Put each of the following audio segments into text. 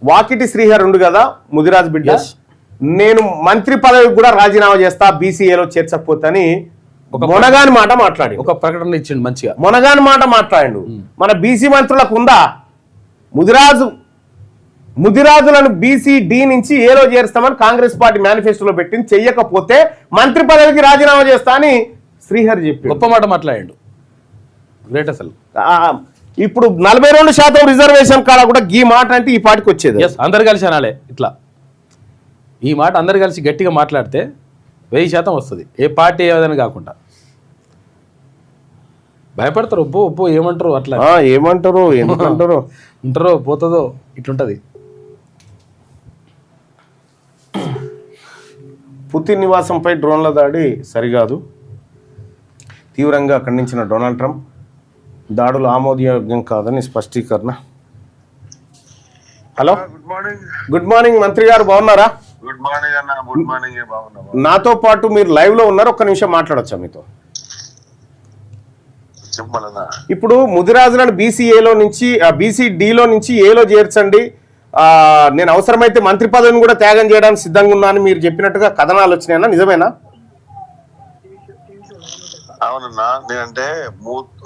వాకిటి శ్రీహర్ ఉండు కదా ముదిరాజ్ బిడ్డ, నేను మంత్రి పదవికి కూడా రాజీనామా చేస్తా బీసీఏలో చేర్చకపోతని మొనగాని మాట మాట్లాడి ఒక ప్రకటన ఇచ్చిండు మంచిగా. మొనగాని మాట మాట్లాడిండు. మన బీసీ మంత్రులకు ఉందా? ముదిరాజులను బీసీ డి నుంచి ఏలో చేరుస్తామని కాంగ్రెస్ పార్టీ మేనిఫెస్టోలో పెట్టింది. చెయ్యకపోతే మంత్రి పదవికి రాజీనామా చేస్తా అని శ్రీహరి చెప్పి గొప్ప మాట మాట్లాడాడు. గ్రేట్ అసలు. ఇప్పుడు 42% రిజర్వేషన్ కాడ కూడా ఈ మాట అంటే ఈ పార్టీకి వచ్చేది. అందరు కలిసి అనాలే ఇట్లా. ఈ మాట అందరు కలిసి గట్టిగా మాట్లాడితే 1000% వస్తుంది. ఏ పార్టీ ఏదని కాకుండా. భయపడతారు. ఒప్పు ఏమంటారు అట్లా ఏమంటారు ఎందుకంటారు ఉంటారో పోతుందో ఇట్లుంటది. పుతిన్ నివాసంపై డ్రోన్ల దాడి సరికాదు, తీవ్రంగా ఖండించిన డొనాల్డ్ ట్రంప్. దాడులు ఆమోదయోగ్యం కాదని స్పష్టీకరణ. హలో, గుడ్ మార్నింగ్ మంత్రి గారు, బాగున్నారా? గుడ్ మార్నింగ్ అన్న. Good morning. బాగున్నా. నాతో పాటు మీరు లైవ్ లో ఉన్నారు, ఒక్క నిమిషం మాట్లాడొచ్చా మీతో? చెప్పాలన్నా. ఇప్పుడు ముదిరాజులను బీసీఏలో నుంచి బీసీడీలో నుంచి ఏలో చేర్చండి, నేను అవసరమైతే మంత్రి పదవిని కూడా త్యాగం చేయడానికి సిద్ధంగా ఉన్నా అని మీరు చెప్పినట్టుగా కథనాలు వచ్చినాయన్నా, నిజమేనా? అవునన్నా. నేనంటే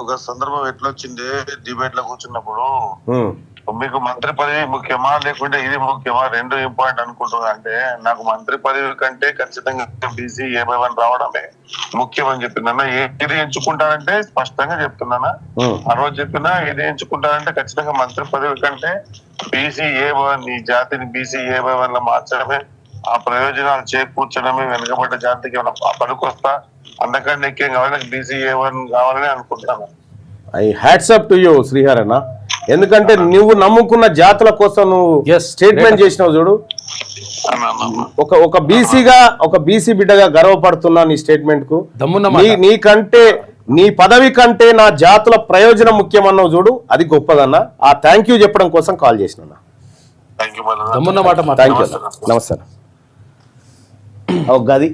ఒక సందర్భం ఎట్లొచ్చింది, డిబేట్ లో కూర్చున్నప్పుడు మీకు మంత్రి పదవి ముఖ్యమా లేకుంటే ఇది ముఖ్యమా, రెండు ఇంపార్టెంట్ అనుకుంటున్నా అంటే నాకు మంత్రి పదవి కంటే ఖచ్చితంగా బీసీ ఏమేమని రావడమే ముఖ్యం అని చెప్పిందన్న. ఇది ఎంచుకుంటానంటే స్పష్టంగా చెప్తున్నానా, ఆ రోజు చెప్పినా ఇది ఎంచుకుంటానంటే ఖచ్చితంగా మంత్రి పదవి కంటే బీసీ నీ జాతిని బీసీ ఏమేమన్ లో మార్చడమే, ఆ ప్రయోజనాలు చేకూర్చడమే వెనుకబడ్డ జాతికి పనికొస్తా. అందుకని నీకేం కావాలి, బీసీ ఏమని కావాలని అనుకుంటున్నాను. I hats up to you Srihar అన్న. ఎందుకంటే నువ్వు నమ్ముకున్న జాతుల కోసం నువ్వు స్టేట్మెంట్ చేసినావు చూడు. ఒక బీసీగా ఒక బీసీ బిడ్డగా గర్వపడుతున్నా నీ స్టేట్మెంట్ కు. నీకంటే నీ పదవి కంటే నా జాతుల ప్రయోజనం ముఖ్యమన్నావు చూడు, అది గొప్పదన్నా. ఆ థ్యాంక్ యూ చెప్పడం కోసం కాల్ చేసిన. థ్యాంక్ యూ, నమస్తే. గది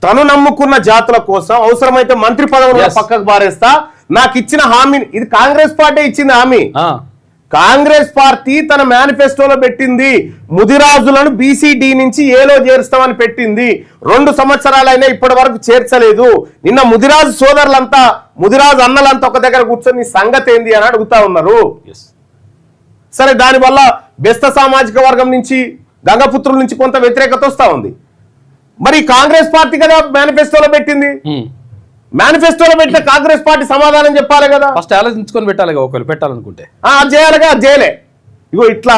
తను నమ్ముకున్న జాతుల కోసం అవసరమైతే మంత్రి పదవులు పక్కకు బారేస్తా, నాకు ఇచ్చిన హామీ. ఇది కాంగ్రెస్ పార్టీ ఇచ్చింది హామీ. కాంగ్రెస్ పార్టీ తన మేనిఫెస్టోలో పెట్టింది ముదిరాజులను బీసీడీ నుంచి ఏలో చేరుస్తామని పెట్టింది. 2 సంవత్సరాలైనా ఇప్పటి వరకు చేర్చలేదు. నిన్న ముదిరాజు సోదరులంతా ముదిరాజు అన్నలంతా ఒక దగ్గర కూర్చొని సంగతి ఏంది అని అడుగుతా ఉన్నారు. సరే, దానివల్ల బెస్త సామాజిక వర్గం నుంచి గంగపుత్రుల నుంచి కొంత వ్యతిరేకత వస్తా ఉంది. మరి కాంగ్రెస్ పార్టీ కదా మేనిఫెస్టోలో పెట్టింది. మేనిఫెస్టోలో పెట్టిన కాంగ్రెస్ పార్టీ సమాధానం చెప్పాలి కదా. ఫస్ట్ ఆలోచించుకొని పెట్టాలి. ఒకరు పెట్టాలనుకుంటే అది చేయాలిగా, అది చేయలే. ఇగో ఇట్లా